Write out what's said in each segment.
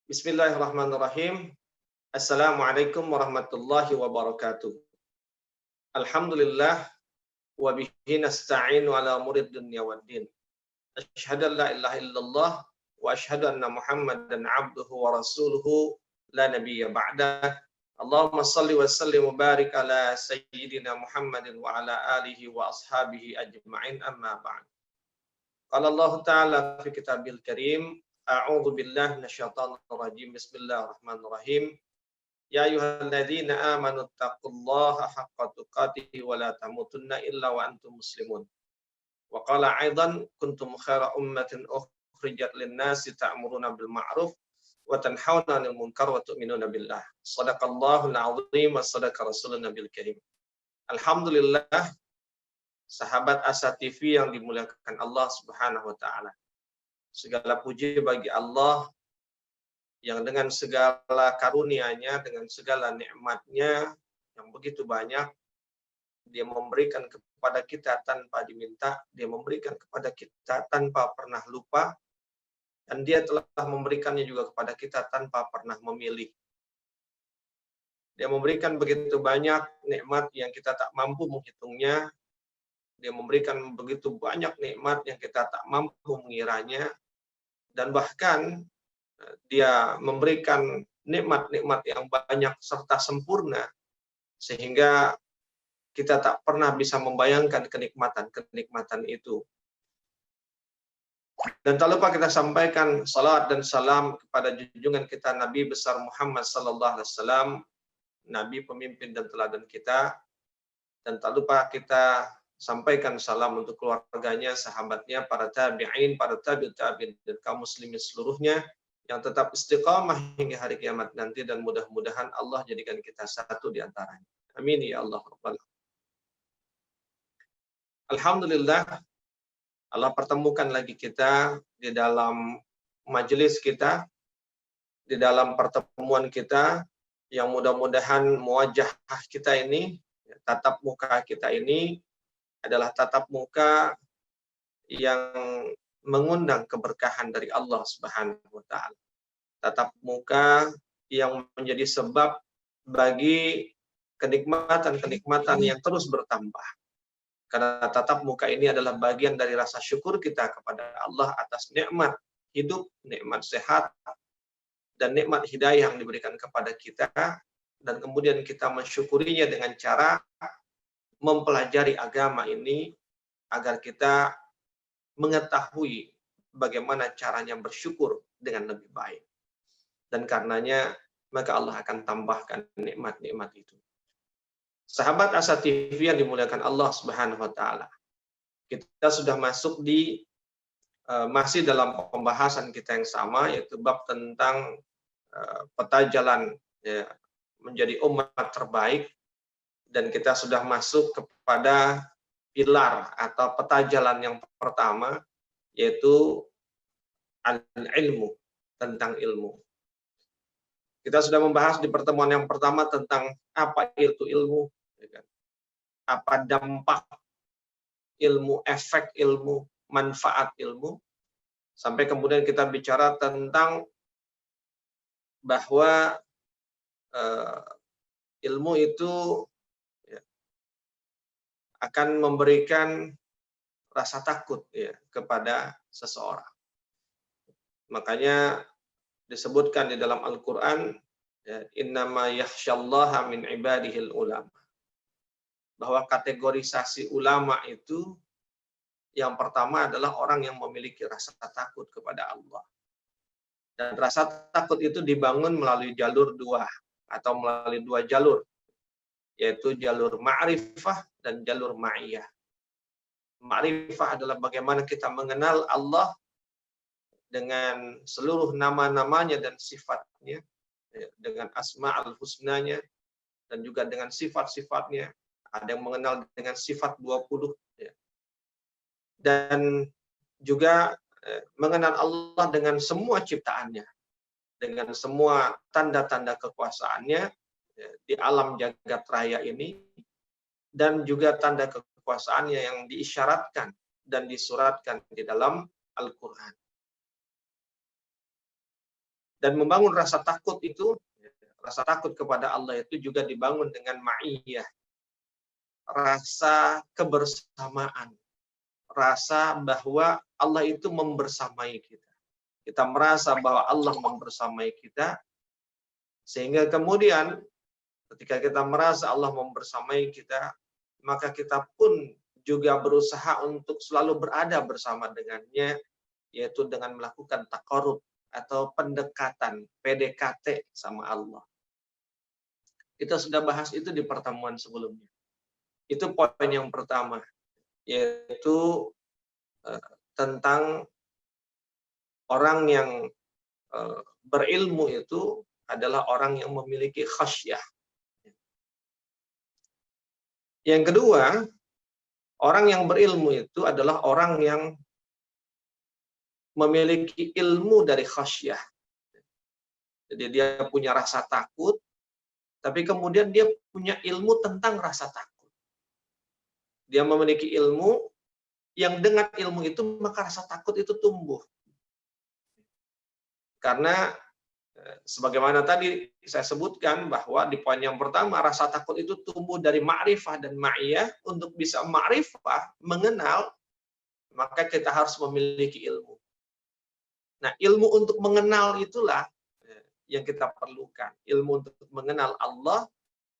Bismillahirrahmanirrahim. Assalamualaikum warahmatullahi wabarakatuh. Alhamdulillah wa bihi nasta'inu ala umuri dunya waddin. Asyhadu an la ilaha illallah wa asyhadu anna Muhammadan abduhu wa rasuluhu la nabiyya ba'dah. Allahumma shalli wa sallim wa barik ala sayyidina Muhammadin wa ala alihi wa ashabihi ajma'in amma ba'd. Qala Allah Ta'ala fi kitabil karim, a'udzu billahi minasyaitonir rajim. Bismillahirrahmanirrahim. Ya ayyuhalladzina amanu taqullaha haqqa tuqatih wa la tamutunna illa wa antum muslimun. Wa qala aidan kuntum khaira ummatin ukhrijat lin-nasi ta'muruna bil ma'ruf wa tanhauna 'anil munkar wa tu'minuna billah. Shadaqallahul 'azim wa shadaqa rasulun nabiyil karim. Alhamdulillah, sahabat Asa TV yang dimuliakan Allah Subhanahu wa taala. Segala puji bagi Allah yang dengan segala karunia-Nya, dengan segala nikmat-Nya yang begitu banyak, Dia memberikan kepada kita tanpa diminta, Dia memberikan kepada kita tanpa pernah lupa, dan Dia telah memberikannya juga kepada kita tanpa pernah memilih. Dia memberikan begitu banyak nikmat yang kita tak mampu menghitungnya. Dia memberikan begitu banyak nikmat yang kita tak mampu mengiranya, dan bahkan Dia memberikan nikmat-nikmat yang banyak serta sempurna sehingga kita tak pernah bisa membayangkan kenikmatan-kenikmatan itu. Dan tak lupa kita sampaikan salat dan salam kepada junjungan kita Nabi besar Muhammad sallallahu alaihi wasallam, Nabi pemimpin dan teladan kita. Dan tak lupa kita sampaikan salam untuk keluarganya, sahabatnya, para tabi'in, para tabi'ut tabi'in, dan kaum muslimin seluruhnya yang tetap istiqamah hingga hari kiamat nanti, dan mudah-mudahan Allah jadikan kita satu di antaranya. Amin ya Allah rabbal alamin. Alhamdulillah, Allah pertemukan lagi kita di dalam majelis kita, di dalam pertemuan kita yang mudah-mudahan muwajah kita ini, tatap muka kita ini adalah tatap muka yang mengundang keberkahan dari Allah Subhanahu wa taala. Tatap muka yang menjadi sebab bagi kenikmatan-kenikmatan yang terus bertambah. Karena tatap muka ini adalah bagian dari rasa syukur kita kepada Allah atas nikmat hidup, nikmat sehat, dan nikmat hidayah yang diberikan kepada kita, dan kemudian kita mensyukurinya dengan cara mempelajari agama ini agar kita mengetahui bagaimana caranya bersyukur dengan lebih baik. Dan karenanya maka Allah akan tambahkan nikmat-nikmat itu. Sahabat Asa TV yang dimuliakan Allah Subhanahu wa taala. Kita sudah masuk di masih dalam pembahasan kita yang sama, yaitu bab tentang peta jalan ya, menjadi umat terbaik. Dan kita sudah masuk kepada pilar atau peta jalan yang pertama, yaitu al-ilmu, tentang ilmu. Kita sudah membahas di pertemuan yang pertama tentang apa itu ilmu, apa dampak ilmu, efek ilmu, manfaat ilmu, sampai kemudian kita bicara tentang bahwa ilmu itu akan memberikan rasa takut ya kepada seseorang. Makanya disebutkan di dalam Al-Qur'an, ya, innama yakhsyallaha min ibadihil ulama. Bahwa kategorisasi ulama itu yang pertama adalah orang yang memiliki rasa takut kepada Allah. Dan rasa takut itu dibangun melalui jalur dua, atau melalui dua jalur, yaitu jalur ma'rifah dan jalur ma'iyah. Ma'rifah adalah bagaimana kita mengenal Allah dengan seluruh nama-namanya dan sifatnya, dengan asma'ul husnanya, dan juga dengan sifat-sifatnya. Ada yang mengenal dengan sifat 20, dan juga mengenal Allah dengan semua ciptaannya, dengan semua tanda-tanda kekuasaannya di alam jagat raya ini, dan juga tanda kekuasaannya yang diisyaratkan dan disuratkan di dalam Al-Quran. Dan membangun rasa takut itu, rasa takut kepada Allah itu juga dibangun dengan ma'iyah, rasa kebersamaan, rasa bahwa Allah itu membersamai kita. Kita merasa bahwa Allah membersamai kita, sehingga kemudian ketika kita merasa Allah membersamai kita, maka kita pun juga berusaha untuk selalu berada bersama dengannya, yaitu dengan melakukan taqarrub atau pendekatan, PDKT sama Allah. Kita sudah bahas itu di pertemuan sebelumnya. Itu poin yang pertama, yaitu tentang orang yang berilmu itu adalah orang yang memiliki khasyah. Yang kedua, orang yang berilmu itu adalah orang yang memiliki ilmu dari khasyah. Jadi dia punya rasa takut, tapi kemudian dia punya ilmu tentang rasa takut. Dia memiliki ilmu yang dengan ilmu itu maka rasa takut itu tumbuh. Karena sebagaimana tadi saya sebutkan bahwa di poin yang pertama rasa takut itu tumbuh dari ma'rifah dan ma'iyah. Untuk bisa ma'rifah, mengenal, maka kita harus memiliki ilmu. Nah, ilmu untuk mengenal itulah yang kita perlukan. Ilmu untuk mengenal Allah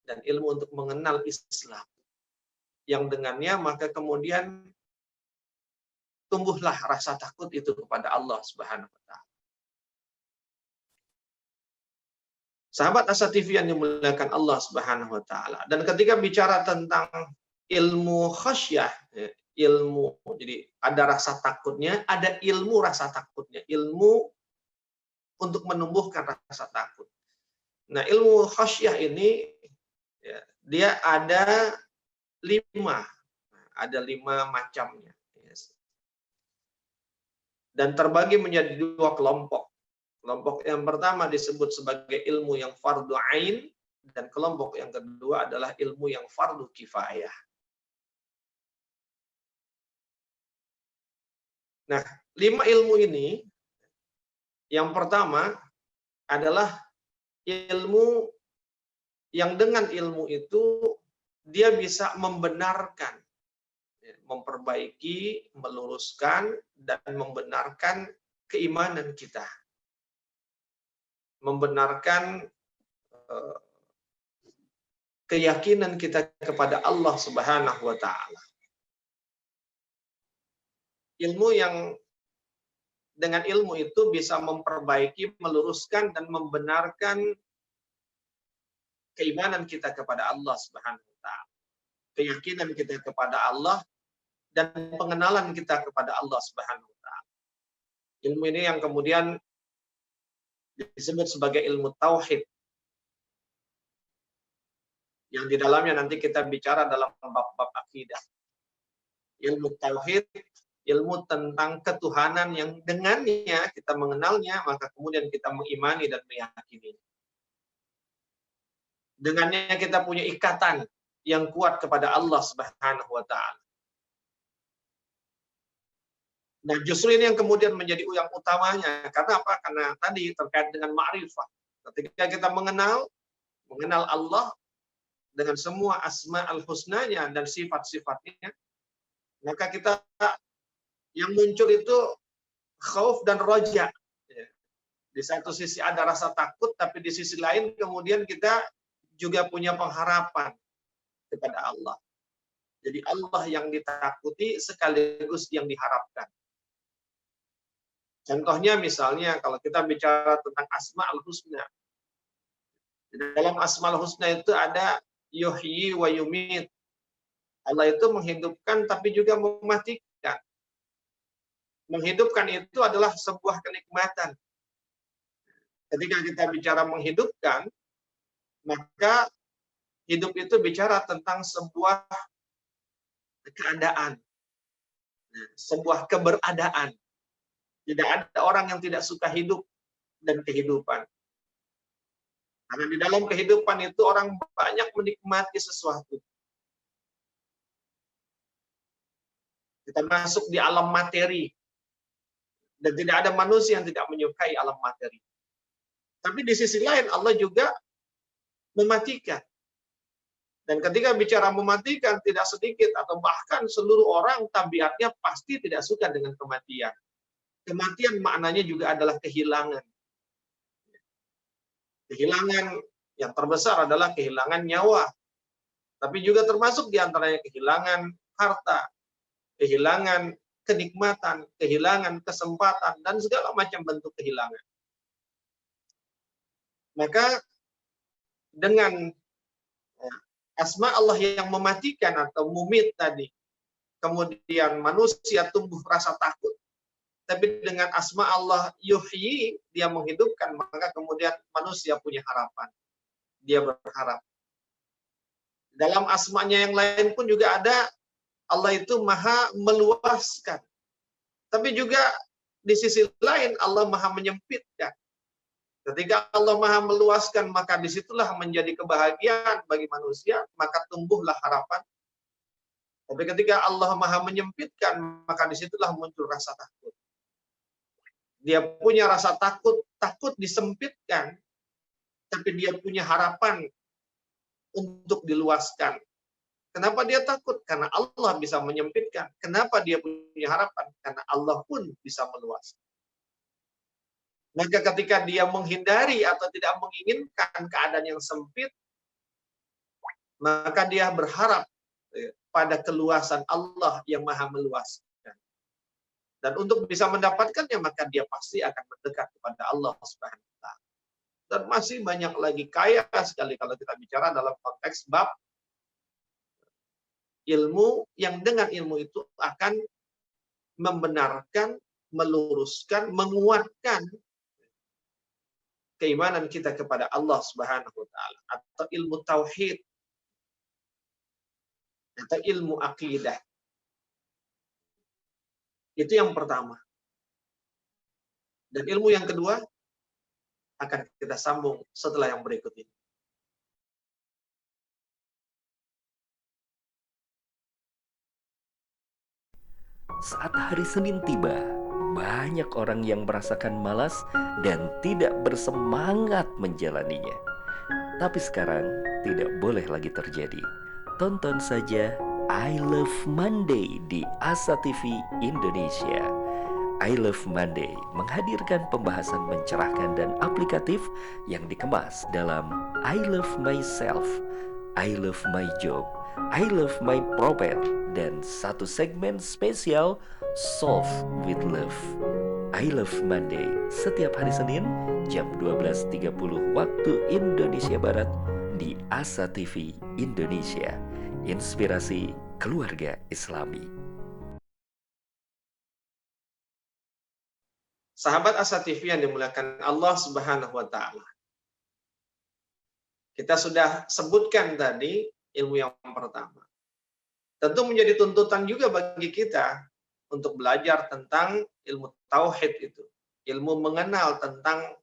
dan ilmu untuk mengenal Islam. Yang dengannya maka kemudian tumbuhlah rasa takut itu kepada Allah Subhanahu wa taala. Sahabat Asa TV yang dimuliakan Allah Subhanahu wa taala. Dan ketika bicara tentang ilmu khasyah, ilmu, jadi ada rasa takutnya, ada ilmu rasa takutnya, ilmu untuk menumbuhkan rasa takut. Nah, ilmu khasyah ini ya, dia ada 5 macamnya. Dan terbagi menjadi 2 kelompok. Kelompok yang pertama disebut sebagai ilmu yang fardu ain, dan kelompok yang kedua adalah ilmu yang fardu kifayah. Nah, 5 ilmu ini, yang pertama adalah ilmu yang dengan ilmu itu dia bisa membenarkan, memperbaiki, meluruskan, dan membenarkan keimanan kita. Membenarkan keyakinan kita kepada Allah Subhanahu wa taala. Ilmu yang dengan ilmu itu bisa memperbaiki, meluruskan, dan membenarkan keimanan kita kepada Allah Subhanahu wa taala. Keyakinan kita kepada Allah dan pengenalan kita kepada Allah Subhanahu wa taala. Ilmu ini yang kemudian disebut sebagai ilmu tauhid, yang di dalamnya nanti kita bicara dalam bab-bab akidah. Ilmu tauhid, ilmu tentang ketuhanan yang dengannya kita mengenalnya, maka kemudian kita mengimani dan meyakini. Dengannya kita punya ikatan yang kuat kepada Allah Subhanahu wa taala. Nah, justru ini yang kemudian menjadi yang utamanya. Karena apa? Karena tadi terkait dengan ma'rifah. Ketika kita mengenal Allah dengan semua asma'ul husnanya dan sifat-sifatnya, maka kita yang muncul itu khauf dan roja. Di satu sisi ada rasa takut, tapi di sisi lain kemudian kita juga punya pengharapan kepada Allah. Jadi Allah yang ditakuti sekaligus yang diharapkan. Contohnya misalnya kalau kita bicara tentang Asma'ul Husna. Di dalam Asma'ul Husna itu ada yuhyi wa yumit. Allah itu menghidupkan tapi juga mematikan. Menghidupkan itu adalah sebuah kenikmatan. Ketika kita bicara menghidupkan, maka hidup itu bicara tentang sebuah keadaan, sebuah keberadaan. Tidak ada orang yang tidak suka hidup dan kehidupan. Karena di dalam kehidupan itu orang banyak menikmati sesuatu. Kita masuk di alam materi. Dan tidak ada manusia yang tidak menyukai alam materi. Tapi di sisi lain Allah juga mematikan. Dan ketika bicara mematikan, tidak sedikit atau bahkan seluruh orang tabiatnya pasti tidak suka dengan kematian. Kematian maknanya juga adalah kehilangan. Kehilangan yang terbesar adalah kehilangan nyawa. Tapi juga termasuk di antaranya kehilangan harta, kehilangan kenikmatan, kehilangan kesempatan, dan segala macam bentuk kehilangan. Maka dengan asma Allah yang mematikan atau mumit tadi, kemudian manusia tumbuh rasa takut. Tapi dengan asma Allah yuhyi, dia menghidupkan, maka kemudian manusia punya harapan. Dia berharap. Dalam asmanya yang lain pun juga ada, Allah itu maha meluaskan. Tapi juga di sisi lain Allah maha menyempitkan. Ketika Allah maha meluaskan, maka disitulah menjadi kebahagiaan bagi manusia, maka tumbuhlah harapan. Tapi ketika Allah maha menyempitkan, maka disitulah muncul rasa takut. Dia punya rasa takut disempitkan, tapi dia punya harapan untuk diluaskan. Kenapa dia takut? Karena Allah bisa menyempitkan. Kenapa dia punya harapan? Karena Allah pun bisa meluaskan. Maka ketika dia menghindari atau tidak menginginkan keadaan yang sempit, maka dia berharap pada keluasan Allah yang maha meluaskan. Dan untuk bisa mendapatkannya, maka dia pasti akan mendekat kepada Allah Subhanahu wa Ta'ala. Dan masih banyak lagi, kaya sekali kalau kita bicara dalam konteks bab ilmu, yang dengan ilmu itu akan membenarkan, meluruskan, menguatkan keimanan kita kepada Allah Subhanahu wa Ta'ala, atau ilmu tauhid, atau ilmu akidah. Itu yang pertama. Dan ilmu yang kedua akan kita sambung setelah yang berikut ini. Saat hari Senin tiba, banyak orang yang merasakan malas dan tidak bersemangat menjalaninya. Tapi sekarang tidak boleh lagi terjadi. Tonton saja I Love Monday di Asa TV Indonesia. I Love Monday menghadirkan pembahasan mencerahkan dan aplikatif yang dikemas dalam I Love Myself, I Love My Job, I Love My Prophet, dan satu segmen spesial Solve with Love. I Love Monday setiap hari Senin jam 12.30 waktu Indonesia Barat di Asa TV Indonesia. Inspirasi keluarga Islami. Sahabat Asa TV yang dimuliakan Allah Subhanahu wa Ta'ala. Kita sudah sebutkan tadi ilmu yang pertama. Tentu menjadi tuntutan juga bagi kita untuk belajar tentang ilmu tauhid itu. Ilmu mengenal tentang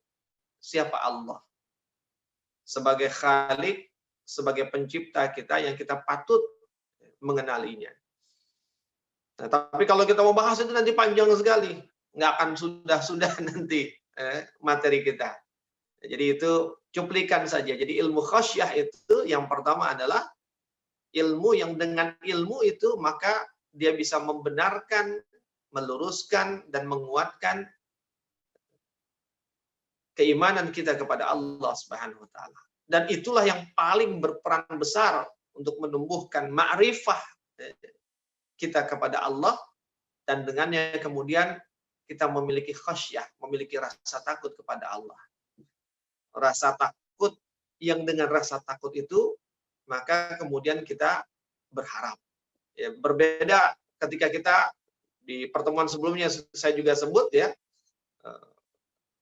siapa Allah. Sebagai Khalik, sebagai pencipta kita yang kita patut mengenalinya. Nah, tapi kalau kita mau bahas itu nanti panjang sekali. Nggak akan sudah nanti materi kita. Jadi itu cuplikan saja. Jadi ilmu khasyah itu yang pertama adalah ilmu yang dengan ilmu itu maka dia bisa membenarkan, meluruskan, dan menguatkan keimanan kita kepada Allah Subhanahu wa Ta'ala. Dan itulah yang paling berperan besar untuk menumbuhkan ma'rifah kita kepada Allah, dan dengannya kemudian kita memiliki khasyah, memiliki rasa takut kepada Allah. Rasa takut yang dengan rasa takut itu, maka kemudian kita berharap. Ya, berbeda ketika kita di pertemuan sebelumnya saya juga sebut ya,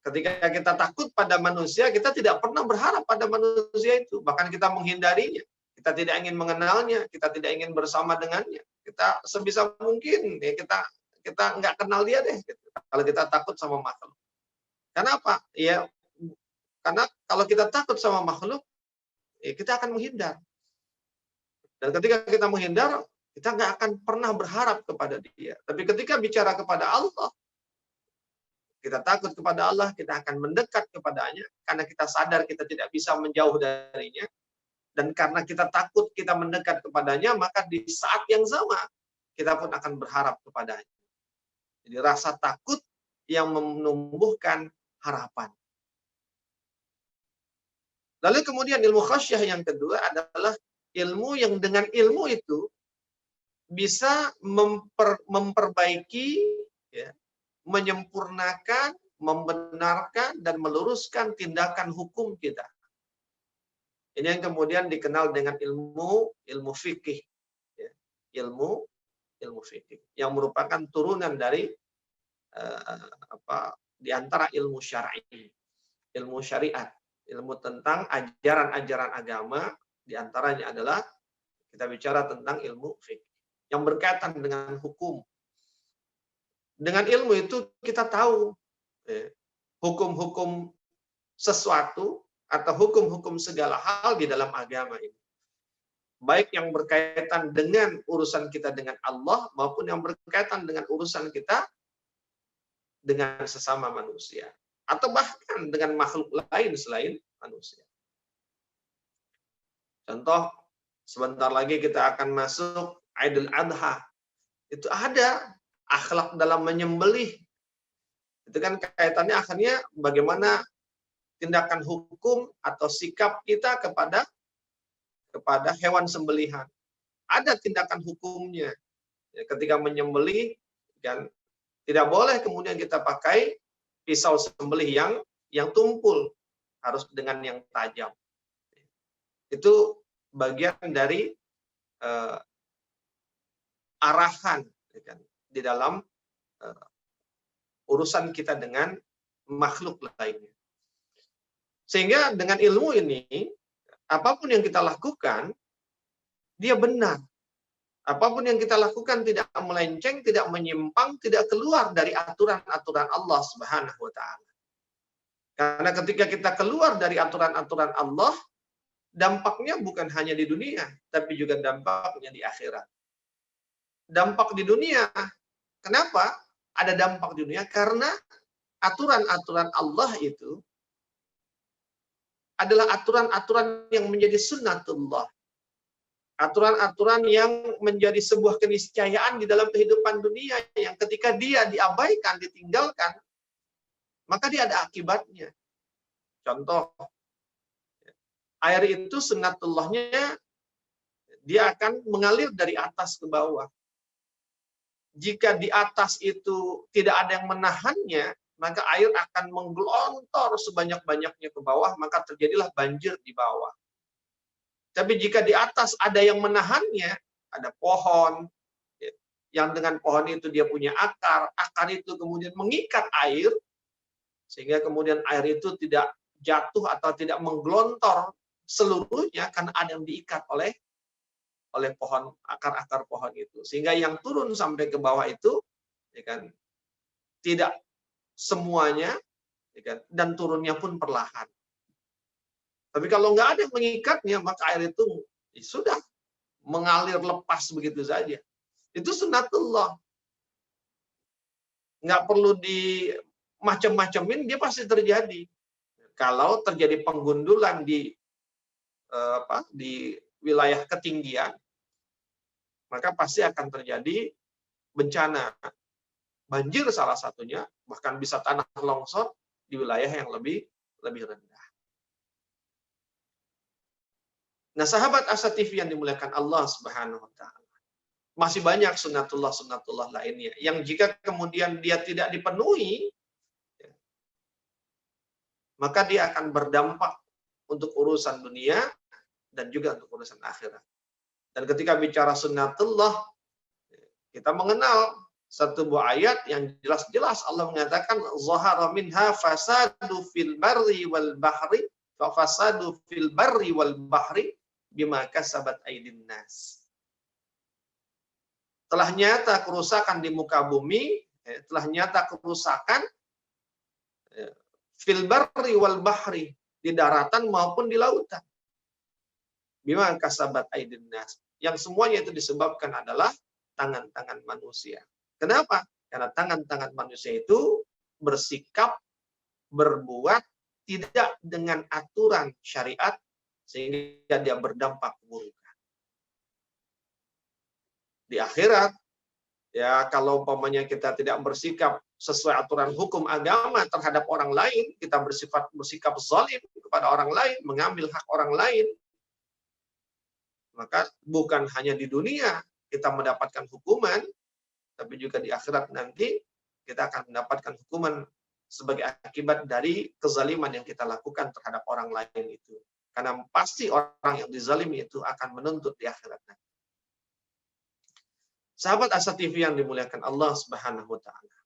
ketika kita takut pada manusia, kita tidak pernah berharap pada manusia itu. Bahkan kita menghindarinya. Kita tidak ingin mengenalnya, kita tidak ingin bersama dengannya. Kita sebisa mungkin ya kita nggak kenal dia deh. Kalau kita takut sama makhluk. Kenapa? Ya, karena kalau kita takut sama makhluk, ya kita akan menghindar. Dan ketika kita menghindar, kita nggak akan pernah berharap kepada dia. Tapi ketika bicara kepada Allah, Kita takut kepada Allah, kita akan mendekat kepadanya karena kita sadar kita tidak bisa menjauh darinya. Dan karena kita takut kita mendekat kepadanya, maka di saat yang sama kita pun akan berharap kepadanya. Jadi rasa takut yang menumbuhkan harapan. Lalu kemudian ilmu khasyah yang kedua adalah ilmu yang dengan ilmu itu bisa memperbaiki, ya, menyempurnakan, membenarkan, dan meluruskan tindakan hukum kita. Ini yang kemudian dikenal dengan ilmu fikih, ya. ilmu fikih yang merupakan turunan dari di antara ilmu syar'i, ilmu syariat, ilmu tentang ajaran-ajaran agama. Di antaranya adalah kita bicara tentang ilmu fikih yang berkaitan dengan hukum. Dengan ilmu itu kita tahu hukum-hukum sesuatu atau hukum-hukum segala hal di dalam agama ini. Baik yang berkaitan dengan urusan kita dengan Allah maupun yang berkaitan dengan urusan kita dengan sesama manusia. Atau bahkan dengan makhluk lain selain manusia. Contoh, sebentar lagi kita akan masuk Idul Adha. Itu ada akhlak dalam menyembelih. Itu kan kaitannya akhirnya bagaimana tindakan hukum atau sikap kita kepada hewan sembelihan. Ada tindakan hukumnya. Ya, ketika menyembelih, kan tidak boleh kemudian kita pakai pisau sembelih yang tumpul, harus dengan yang tajam. Itu bagian dari arahan, kan, di dalam urusan kita dengan makhluk lainnya. Sehingga dengan ilmu ini, apapun yang kita lakukan, dia benar. Apapun yang kita lakukan tidak melenceng, tidak menyimpang, tidak keluar dari aturan-aturan Allah Subhanahu wa Ta'ala. Karena ketika kita keluar dari aturan-aturan Allah, dampaknya bukan hanya di dunia, tapi juga dampaknya di akhirat. Dampak di dunia, kenapa ada dampak di dunia? Karena aturan-aturan Allah itu adalah aturan-aturan yang menjadi sunnatullah. Aturan-aturan yang menjadi sebuah keniscayaan di dalam kehidupan dunia yang ketika dia diabaikan, ditinggalkan, maka dia ada akibatnya. Contoh, air itu sunnatullahnya dia akan mengalir dari atas ke bawah. Jika di atas itu tidak ada yang menahannya, maka air akan menggelontor sebanyak-banyaknya ke bawah, maka terjadilah banjir di bawah. Tapi jika di atas ada yang menahannya, ada pohon, yang dengan pohon itu dia punya akar itu kemudian mengikat air, sehingga kemudian air itu tidak jatuh atau tidak menggelontor seluruhnya, karena ada yang diikat oleh pohon, akar-akar pohon itu. Sehingga yang turun sampai ke bawah itu, ya kan, tidak semuanya, ya kan, dan turunnya pun perlahan. Tapi kalau nggak ada yang mengikatnya, maka air itu sudah mengalir lepas begitu saja. Itu sunnatullah. Nggak perlu di macam-macamin, dia pasti terjadi. Kalau terjadi penggundulan di wilayah ketinggian, maka pasti akan terjadi bencana. Banjir salah satunya, bahkan bisa tanah longsor di wilayah yang lebih rendah. Nah, sahabat Asa TV yang dimuliakan Allah Subhanahu wa Ta'ala, masih banyak sunnatullah lainnya yang jika kemudian dia tidak dipenuhi, maka dia akan berdampak untuk urusan dunia dan juga untuk urusan akhirat. Dan ketika bicara sunnatullah, kita mengenal satu buah ayat yang jelas-jelas Allah mengatakan zahara minha fasadu fil barri wal bahri fa fasadu fil barri wal bahri bima kasabat aydin nas. Telah nyata kerusakan di muka bumi, telah nyata kerusakan fil barri wal bahri, di daratan maupun di lautan. Bima kasabat aydin nas. Yang semuanya itu disebabkan adalah tangan-tangan manusia. Kenapa? Karena tangan-tangan manusia itu bersikap, berbuat tidak dengan aturan syariat sehingga dia berdampak buruk. Di akhirat, ya kalau umpamanya kita tidak bersikap sesuai aturan hukum agama terhadap orang lain, kita bersikap zalim kepada orang lain, mengambil hak orang lain, maka bukan hanya di dunia kita mendapatkan hukuman, tapi juga di akhirat nanti kita akan mendapatkan hukuman sebagai akibat dari kezaliman yang kita lakukan terhadap orang lain itu. Karena pasti orang yang dizalimi itu akan menuntut di akhirat nanti. Sahabat Asa TV yang dimuliakan Allah Subhanahu wa taala.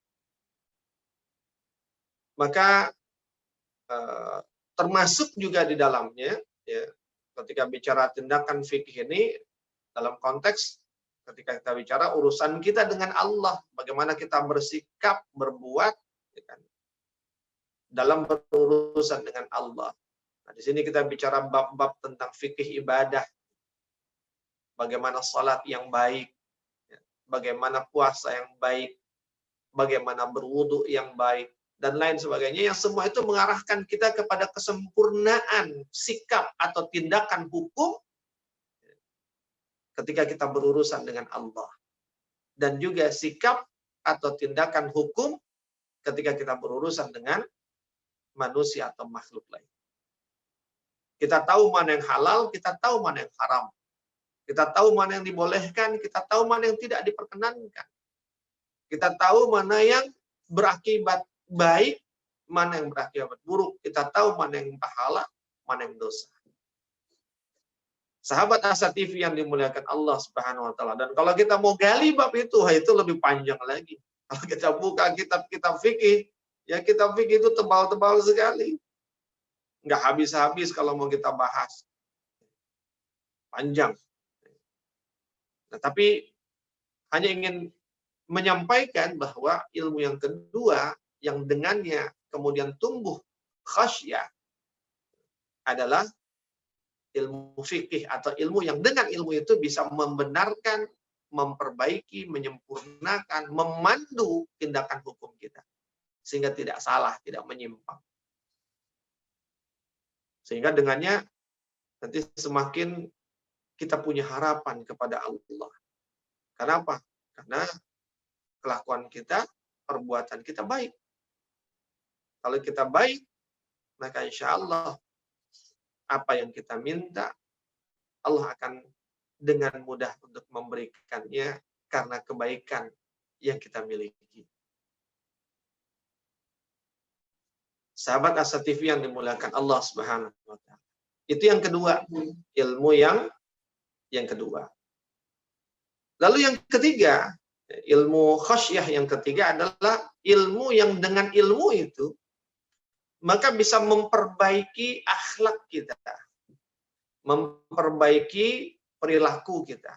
Maka termasuk juga di dalamnya, ya, ketika bicara tindakan fikih ini dalam konteks ketika kita bicara urusan kita dengan Allah, bagaimana kita bersikap, berbuat, ya kan, dalam berurusan dengan Allah. Nah, di sini kita bicara bab-bab tentang fikih ibadah, bagaimana salat yang baik, ya, bagaimana puasa yang baik, bagaimana berwudu yang baik, dan lain sebagainya, yang semua itu mengarahkan kita kepada kesempurnaan sikap atau tindakan hukum ketika kita berurusan dengan Allah. Dan juga sikap atau tindakan hukum ketika kita berurusan dengan manusia atau makhluk lain. Kita tahu mana yang halal, kita tahu mana yang haram. Kita tahu mana yang dibolehkan, kita tahu mana yang tidak diperkenankan. Kita tahu mana yang berakibat baik, mana yang berakibat buruk. Kita tahu mana yang pahala, mana yang dosa. Sahabat Asa TV yang dimuliakan Allah Subhanahu wa taala. Dan kalau kita mau gali bab itu lebih panjang lagi. Kalau kita buka kitab-kitab fikih, ya kitab fikih itu tebal-tebal sekali. Nggak habis-habis kalau mau kita bahas. Panjang. Nah, tapi hanya ingin menyampaikan bahwa ilmu yang kedua yang dengannya kemudian tumbuh khasyah adalah ilmu fikih, atau ilmu yang dengan ilmu itu bisa membenarkan, memperbaiki, menyempurnakan, memandu tindakan hukum kita sehingga tidak salah, tidak menyimpang. Sehingga dengannya nanti semakin kita punya harapan kepada Allah. Kenapa? Karena kelakuan kita, perbuatan kita baik. Kalau kita baik, maka insya Allah apa yang kita minta, Allah akan dengan mudah untuk memberikannya karena kebaikan yang kita miliki. Sahabat Asa TV yang dimuliakan Allah Subhanahu wa taala. Itu yang kedua, ilmu yang kedua. Lalu yang ketiga, ilmu khasyah yang ketiga adalah ilmu yang dengan ilmu itu maka bisa memperbaiki akhlak kita, memperbaiki perilaku kita.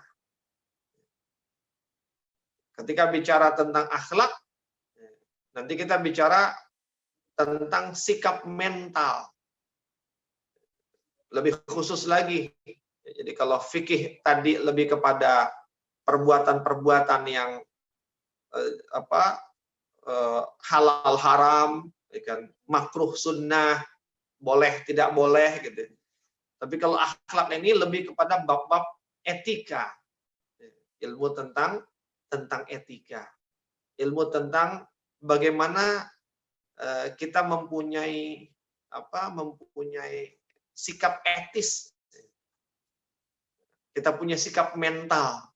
Ketika bicara tentang akhlak, nanti kita bicara tentang sikap mental. Lebih khusus lagi. Jadi kalau fikih tadi lebih kepada perbuatan-perbuatan yang halal haram, kan, makruh sunnah, boleh tidak boleh gitu. Tapi kalau akhlak ini lebih kepada bab-bab etika. Ilmu tentang etika. Ilmu tentang bagaimana kita mempunyai sikap etis. Kita punya sikap mental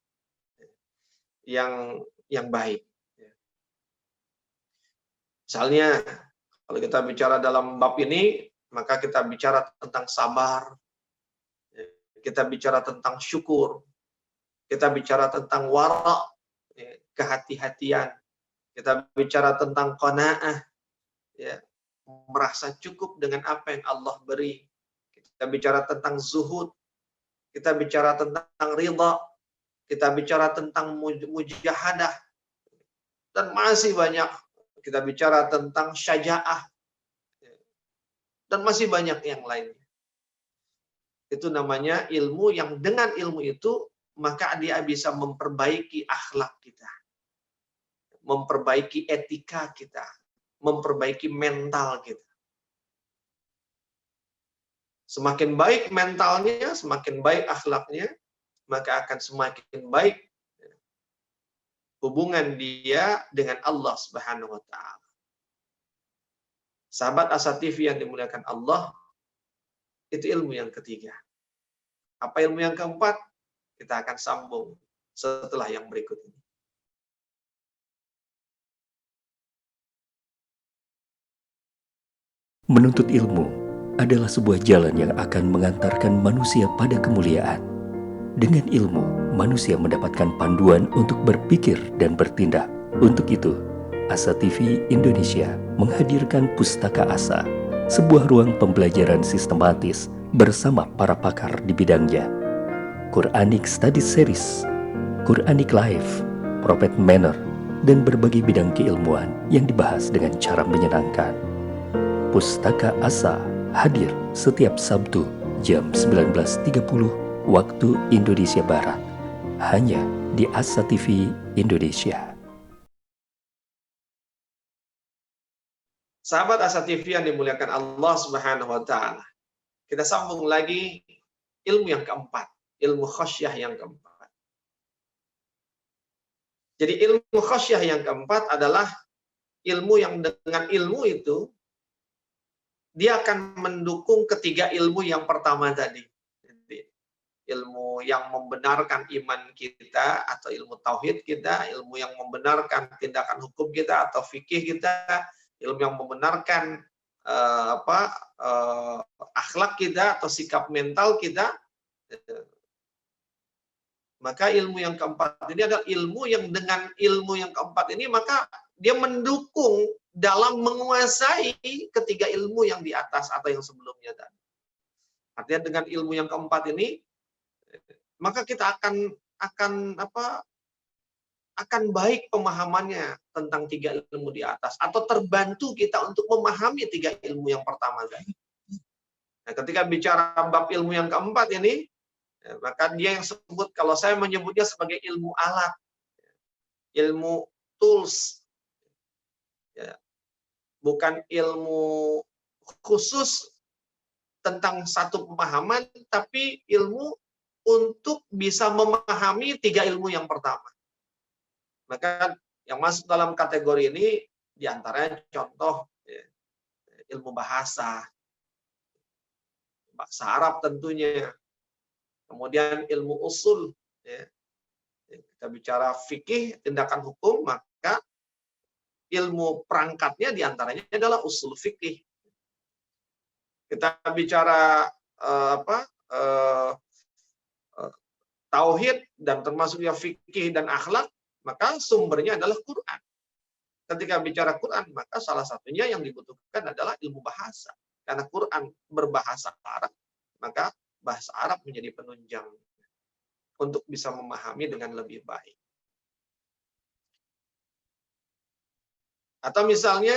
yang baik. Misalnya kalau kita bicara dalam bab ini, maka kita bicara tentang sabar, kita bicara tentang syukur, kita bicara tentang wara, kehati-hatian, kita bicara tentang qanaah, ya, merasa cukup dengan apa yang Allah beri. Kita bicara tentang zuhud, kita bicara tentang ridha, kita bicara tentang mujahadah, dan masih banyak. Kita bicara tentang syaja'ah, dan masih banyak yang lainnya. Itu namanya ilmu yang dengan ilmu itu, maka dia bisa memperbaiki akhlak kita, memperbaiki etika kita, memperbaiki mental kita. Semakin baik mentalnya, semakin baik akhlaknya, maka akan semakin baik hubungan dia dengan Allah Subhanahu wa taala. Sahabat Asa TV yang dimuliakan Allah, itu ilmu yang ketiga. Apa ilmu yang keempat? Kita akan sambung setelah yang berikut ini. Menuntut ilmu adalah sebuah jalan yang akan mengantarkan manusia pada kemuliaan. Dengan ilmu, manusia mendapatkan panduan untuk berpikir dan bertindak. Untuk itu, Asa TV Indonesia menghadirkan Pustaka Asa, sebuah ruang pembelajaran sistematis bersama para pakar di bidangnya. Quranic Study Series, Quranic Life, Prophet Manner, dan berbagai bidang keilmuan yang dibahas dengan cara menyenangkan. Pustaka Asa hadir setiap Sabtu jam 19.30 waktu Indonesia Barat, hanya di Asa TV Indonesia. Sahabat Asa TV yang dimuliakan Allah Subhanahu wa taala. Kita sambung lagi ilmu yang keempat, ilmu khasyah yang keempat. Jadi ilmu khasyah yang keempat adalah ilmu yang dengan ilmu itu dia akan mendukung ketiga ilmu yang pertama tadi. Ilmu yang membenarkan iman kita atau ilmu tauhid kita, ilmu yang membenarkan tindakan hukum kita atau fikih kita, ilmu yang membenarkan akhlak kita atau sikap mental kita. Maka ilmu yang keempat ini adalah ilmu yang dengan ilmu yang keempat ini maka dia mendukung dalam menguasai ketiga ilmu yang di atas atau yang sebelumnya tadi. Artinya dengan ilmu yang keempat ini maka kita akan baik pemahamannya tentang tiga ilmu di atas atau terbantu kita untuk memahami tiga ilmu yang pertama tadi. Nah, ketika bicara bab ilmu yang keempat ini, maka dia yang sebut, kalau saya menyebutnya sebagai ilmu alat, ilmu tools, ya, bukan ilmu khusus tentang satu pemahaman, tapi ilmu untuk bisa memahami tiga ilmu yang pertama. Maka yang masuk dalam kategori ini diantaranya contoh ya, ilmu bahasa Arab tentunya, kemudian ilmu usul, ya. Kita bicara fikih, tindakan hukum, maka ilmu perangkatnya diantaranya adalah usul fikih. Kita bicara tauhid dan termasuk ya fikih dan akhlak, maka sumbernya adalah Quran. Ketika bicara Quran, maka salah satunya yang dibutuhkan adalah ilmu bahasa. Karena Quran berbahasa Arab, maka bahasa Arab menjadi penunjang untuk bisa memahami dengan lebih baik. Atau misalnya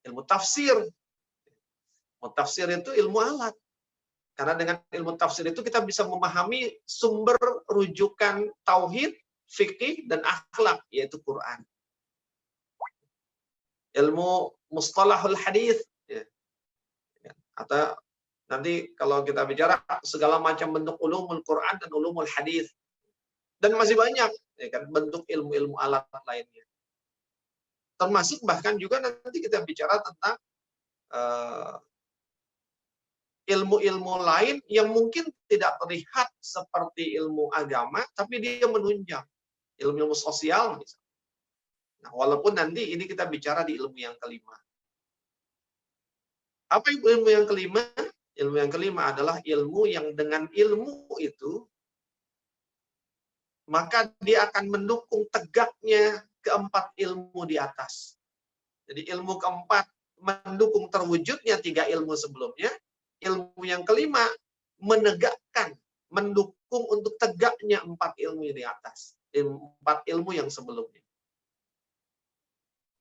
ilmu tafsir. Ilmu tafsir itu ilmu alat. Karena dengan ilmu tafsir itu kita bisa memahami sumber rujukan tauhid, fikih, dan akhlak, yaitu Quran. Ilmu mustalahul hadis, ya. Atau nanti kalau kita bicara segala macam bentuk ulumul Quran dan ulumul hadis. Dan masih banyak ya kan, bentuk ilmu-ilmu alat lainnya. Termasuk bahkan juga nanti kita bicara tentang ilmu-ilmu lain yang mungkin tidak terlihat seperti ilmu agama, tapi dia menunjang. Ilmu-ilmu sosial misalnya. Nah, walaupun nanti ini kita bicara di ilmu yang kelima. Apa ilmu yang kelima? Ilmu yang kelima adalah ilmu yang dengan ilmu itu, maka dia akan mendukung tegaknya keempat ilmu di atas. Jadi ilmu keempat mendukung terwujudnya tiga ilmu sebelumnya. Ilmu yang kelima menegakkan, mendukung untuk tegaknya empat ilmu di atas. Empat ilmu yang sebelumnya.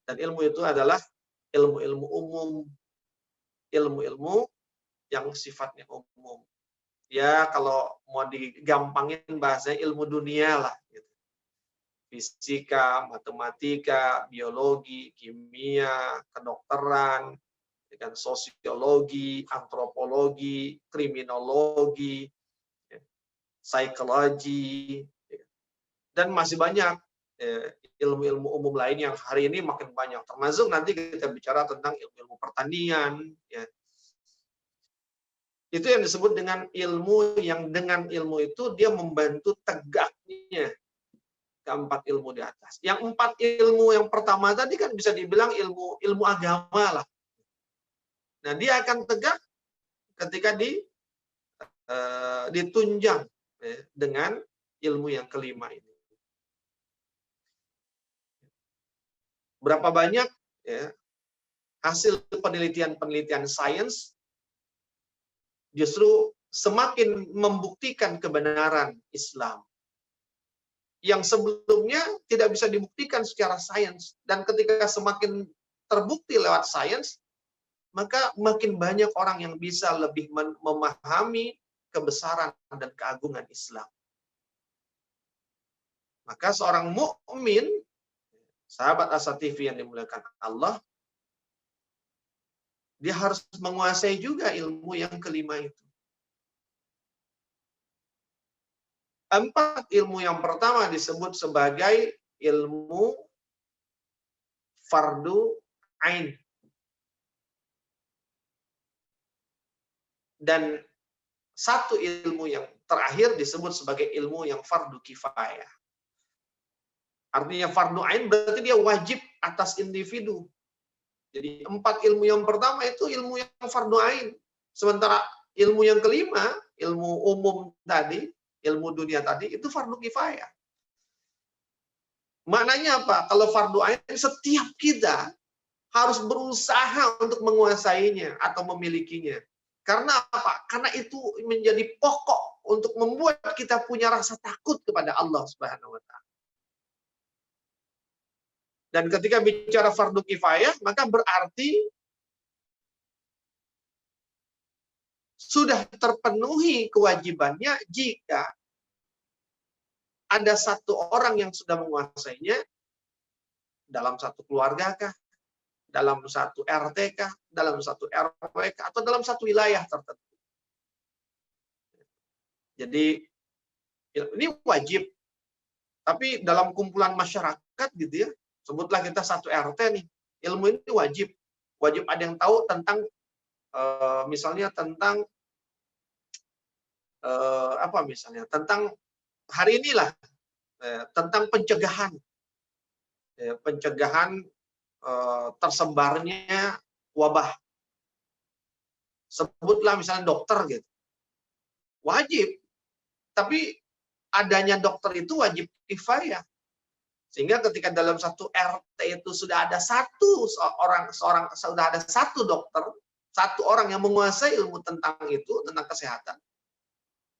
Dan ilmu itu adalah ilmu-ilmu umum. Ilmu-ilmu yang sifatnya umum. Ya, kalau mau digampangin bahasanya ilmu dunia lah. Gitu. fisika, matematika, biologi, kimia, kedokteran, dengan sosiologi, antropologi, kriminologi, ya, psikologi, ya, dan masih banyak ilmu-ilmu umum lain yang hari ini makin banyak. Termasuk nanti kita bicara tentang ilmu-ilmu pertanian, ya. Itu yang disebut dengan ilmu yang dengan ilmu itu dia membantu tegaknya keempat ilmu di atas. Yang 4 ilmu yang pertama tadi kan bisa dibilang ilmu agama lah. Nah, dia akan tegak ketika ditunjang dengan ilmu yang kelima ini. Berapa banyak ya, hasil penelitian-penelitian sains justru semakin membuktikan kebenaran Islam yang sebelumnya tidak bisa dibuktikan secara sains, dan ketika semakin terbukti lewat sains, maka makin banyak orang yang bisa lebih memahami kebesaran dan keagungan Islam. Maka seorang mukmin, sahabat Asa TV yang dimuliakan Allah, dia harus menguasai juga ilmu yang kelima itu. 4 ilmu yang pertama disebut sebagai ilmu fardu ain. Dan 1 ilmu yang terakhir disebut sebagai ilmu yang fardu kifayah. Artinya fardu ain berarti dia wajib atas individu. Jadi 4 ilmu yang pertama itu ilmu yang fardu ain. Sementara ilmu yang kelima, ilmu umum tadi, ilmu dunia tadi, itu fardu kifayah. Maknanya apa? Kalau fardu ain, setiap kita harus berusaha untuk menguasainya atau memilikinya. Karena apa? Karena itu menjadi pokok untuk membuat kita punya rasa takut kepada Allah Subhanahu wa Ta'ala. Dan ketika bicara fardu kifayah, maka berarti sudah terpenuhi kewajibannya jika ada 1 orang yang sudah menguasainya dalam 1 keluarga kah, dalam 1 RT kah, dalam 1 RW kah, atau dalam 1 wilayah tertentu. Jadi ini wajib. Tapi dalam kumpulan masyarakat gitu ya, sebutlah kita 1 RT nih, ilmu ini wajib. Wajib ada yang tahu tentang misalnya tentang apa misalnya, tentang hari inilah tentang pencegahan tersebarnya wabah. Sebutlah misalnya dokter gitu. Wajib. Tapi adanya dokter itu wajib kifayah. Sehingga ketika dalam 1 RT itu sudah ada 1 dokter, 1 orang yang menguasai ilmu tentang itu, tentang kesehatan,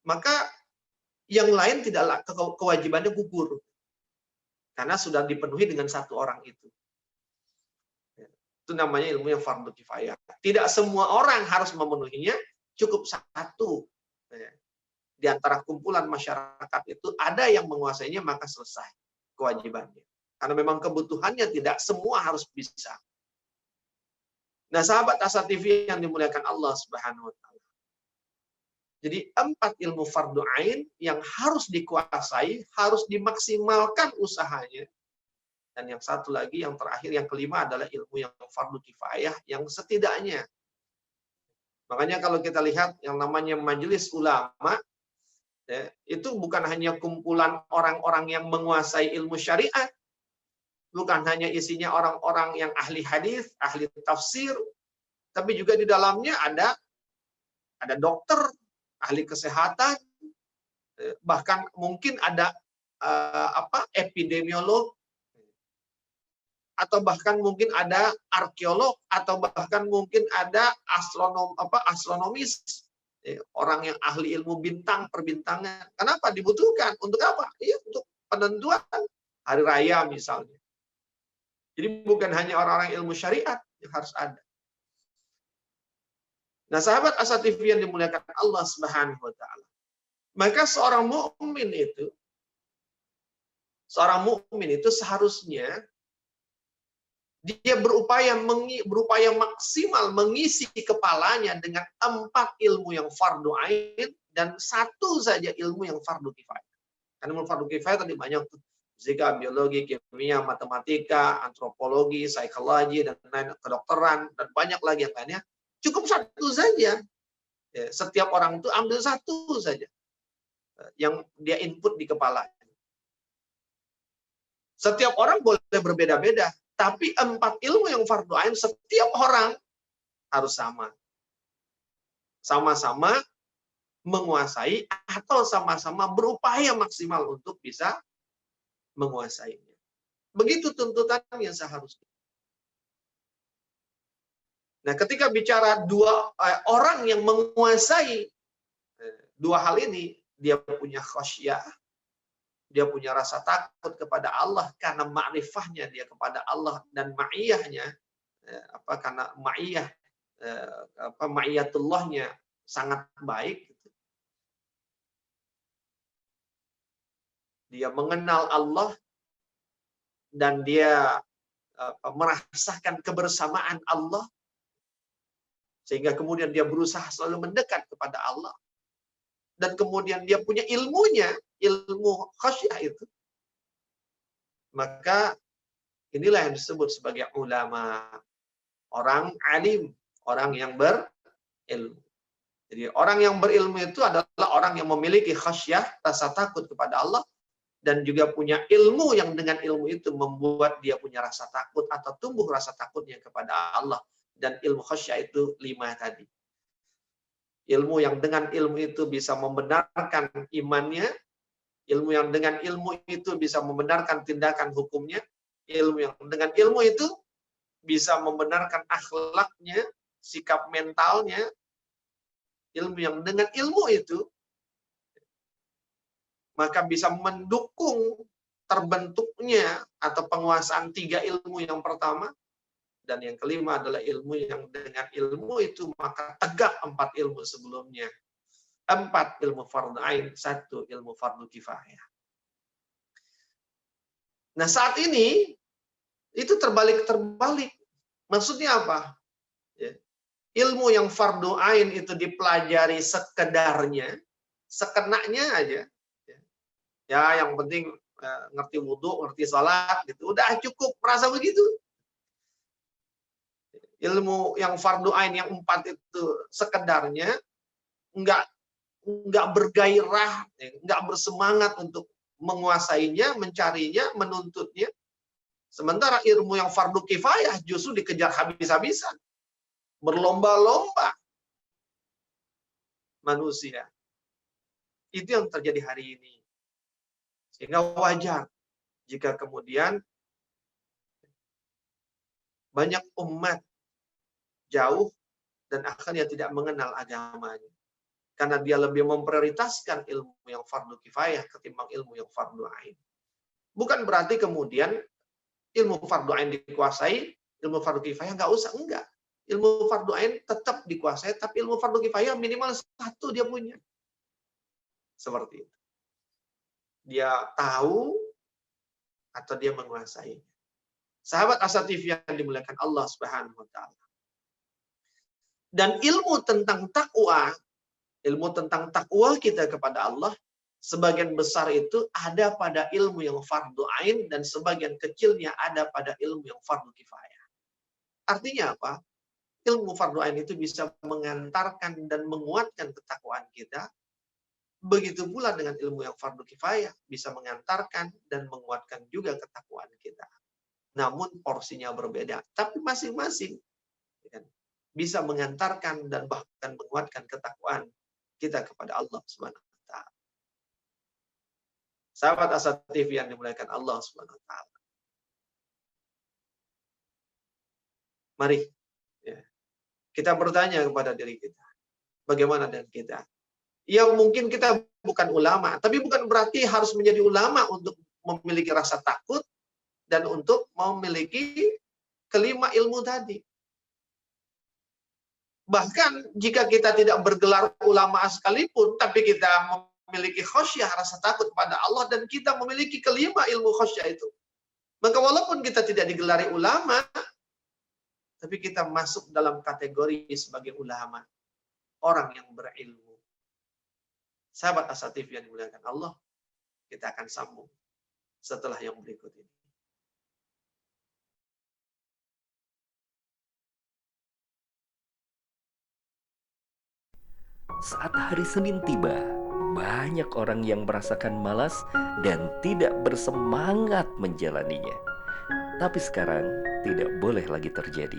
maka yang lain tidaklah kewajibannya gugur. Karena sudah dipenuhi dengan 1 orang itu. Itu namanya ilmu yang fardu kifayah. Tidak semua orang harus memenuhinya, cukup 1. Di antara kumpulan masyarakat itu ada yang menguasainya, maka selesai kewajibannya. Karena memang kebutuhannya tidak semua harus bisa. Nah, sahabat Asa TV yang dimuliakan Allah Subhanahu wa Ta'ala. Jadi 4 ilmu fardu ain yang harus dikuasai, harus dimaksimalkan usahanya. Dan yang 1 lagi, yang terakhir, yang kelima adalah ilmu yang fardu kifayah yang setidaknya. Makanya kalau kita lihat yang namanya majelis ulama, ya, itu bukan hanya kumpulan orang-orang yang menguasai ilmu syariat, bukan hanya isinya orang-orang yang ahli hadis, ahli tafsir, tapi juga di dalamnya ada dokter, ahli kesehatan, bahkan mungkin ada epidemiolog, atau bahkan mungkin ada arkeolog, atau bahkan mungkin ada astronomis, orang yang ahli ilmu bintang, perbintangan. Kenapa dibutuhkan? Untuk apa? Iya, untuk penentuan hari raya misalnya. Jadi bukan hanya orang-orang ilmu syariat yang harus ada. Nah, sahabat Asa TV yang dimuliakan Allah Subhanahu wa Ta'ala. Maka seorang mukmin itu Seorang mukmin itu seharusnya dia berupaya maksimal mengisi kepalanya dengan 4 ilmu yang fardu ain dan 1 saja ilmu yang fardu kifayah. Karena ilmu fardu kifayah tadi banyak tuh. Fisika, biologi, kimia, matematika, antropologi, psikologi, dan lain kedokteran, dan banyak lagi yang lainnya. Cukup 1 saja. Ya, setiap orang itu ambil 1 saja yang dia input di kepala. Setiap orang boleh berbeda-beda, tapi 4 ilmu yang fardu ain setiap orang harus sama. Sama-sama menguasai atau sama-sama berupaya maksimal untuk bisa menguasainya. Begitu tuntutannya seharusnya. Nah, ketika bicara 2 orang yang menguasai 2 hal ini, dia punya khasyah, dia punya rasa takut kepada Allah karena ma'rifahnya dia kepada Allah, dan ma'iyahnya karena ma'iyah ma'iyatullahnya sangat baik. Dia mengenal Allah dan dia merasakan kebersamaan Allah, sehingga kemudian dia berusaha selalu mendekat kepada Allah, dan kemudian dia punya ilmunya, ilmu khasyah itu, maka inilah yang disebut sebagai ulama, orang alim, orang yang berilmu. Jadi orang yang berilmu itu adalah orang yang memiliki khasyah, rasa takut kepada Allah, dan juga punya ilmu yang dengan ilmu itu membuat dia punya rasa takut atau tumbuh rasa takutnya kepada Allah. Dan ilmu khasyah itu 5 tadi. Ilmu yang dengan ilmu itu bisa membenarkan imannya, ilmu yang dengan ilmu itu bisa membenarkan tindakan hukumnya, ilmu yang dengan ilmu itu bisa membenarkan akhlaknya, sikap mentalnya, ilmu yang dengan ilmu itu maka bisa mendukung terbentuknya atau penguasaan 3 ilmu yang pertama, dan yang kelima adalah ilmu yang dengan ilmu itu maka tegak 4 ilmu sebelumnya. 4 ilmu fardu ain, 1 ilmu fardu kifayah. Nah, saat ini itu terbalik. Maksudnya apa? Ya. Ilmu yang fardu ain itu dipelajari sekedarnya, sekenanya aja. Ya, yang penting ngerti wudhu, ngerti sholat, gitu. Udah cukup, merasa begitu. Ilmu yang fardu ain yang 4 itu sekedarnya, nggak bergairah, nggak bersemangat untuk menguasainya, mencarinya, menuntutnya. Sementara ilmu yang fardu kifayah justru dikejar habis-habisan, berlomba-lomba manusia. Itu yang terjadi hari ini. Sehingga wajar jika kemudian banyak umat jauh dan akhirnya tidak mengenal agamanya. Karena dia lebih memprioritaskan ilmu yang fardu kifayah ketimbang ilmu yang fardu ain. Bukan berarti kemudian ilmu fardu ain dikuasai, ilmu fardu kifayah nggak usah, enggak. Ilmu fardu ain tetap dikuasai, tapi ilmu fardu kifayah minimal 1 dia punya. Seperti itu. Dia tahu atau dia menguasainya. Sahabat Asa TV yang dimuliakan Allah Subhanahu wa taala. Dan ilmu tentang takwa kita kepada Allah, sebagian besar itu ada pada ilmu yang fardu ain dan sebagian kecilnya ada pada ilmu yang fardu kifayah. Artinya apa? Ilmu fardu ain itu bisa mengantarkan dan menguatkan ketakwaan kita. Begitu pula dengan ilmu yang fardu kifayah bisa mengantarkan dan menguatkan juga ketakwaan kita. Namun porsinya berbeda, tapi masing-masing bisa mengantarkan dan bahkan menguatkan ketakwaan kita kepada Allah Subhanahu wa taala. Sahabat Asa TV yang dimuliakan Allah Subhanahu wa taala. Mari kita bertanya kepada diri kita. Bagaimana dengan kita? Ya mungkin kita bukan ulama, tapi bukan berarti harus menjadi ulama untuk memiliki rasa takut dan untuk memiliki kelima ilmu tadi. Bahkan jika kita tidak bergelar ulama sekalipun, tapi kita memiliki khasyah, rasa takut pada Allah, dan kita memiliki kelima ilmu khasyah itu, maka walaupun kita tidak digelari ulama, tapi kita masuk dalam kategori sebagai ulama, orang yang berilmu. Sahabat Asatif yang dimuliakan Allah, kita akan sambung setelah yang berikut ini. Saat hari Senin tiba, banyak orang yang merasakan malas dan tidak bersemangat menjalaninya. Tapi sekarang tidak boleh lagi terjadi.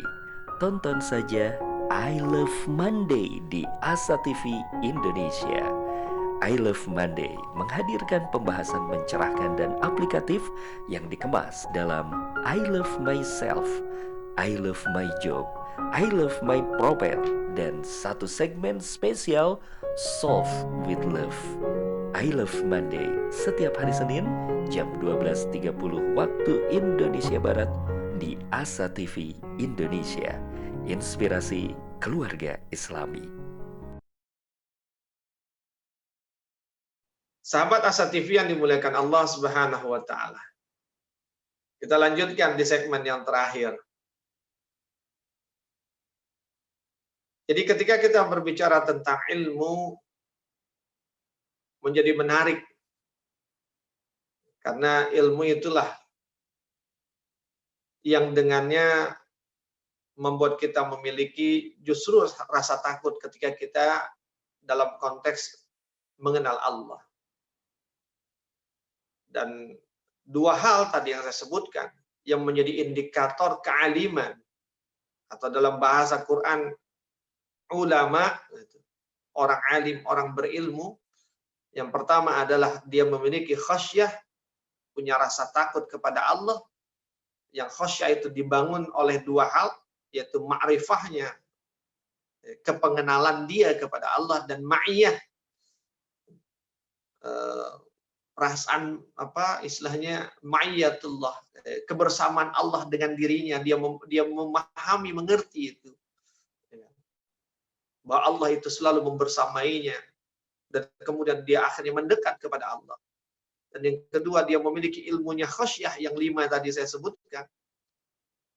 Tonton saja I Love Monday di Asa TV Indonesia. I Love Monday menghadirkan pembahasan mencerahkan dan aplikatif yang dikemas dalam I Love Myself, I Love My Job, I Love My Prophet, dan satu segmen spesial Solve with Love. I Love Monday setiap hari Senin jam 12.30 waktu Indonesia Barat di Asa TV Indonesia. Inspirasi keluarga Islami. Sahabat Asa TV yang dimuliakan Allah Subhanahu wa taala. Kita lanjutkan di segmen yang terakhir. Jadi ketika kita berbicara tentang ilmu, menjadi menarik. Karena ilmu itulah yang dengannya membuat kita memiliki justru rasa takut ketika kita dalam konteks mengenal Allah. Dan dua hal tadi yang saya sebutkan yang menjadi indikator kealiman, atau dalam bahasa Quran ulama, orang alim, orang berilmu. Yang pertama adalah dia memiliki khasyah, punya rasa takut kepada Allah. Yang khasyah itu dibangun oleh dua hal, yaitu ma'rifahnya, kepengenalan dia kepada Allah, dan ma'iyah, perasaan istilahnya ma'iyatullah, kebersamaan Allah dengan dirinya. Dia memahami, mengerti itu, bahwa Allah itu selalu membersamainya, dan kemudian dia akhirnya mendekat kepada Allah. Dan yang kedua, dia memiliki ilmunya khasyah yang 5 tadi saya sebutkan.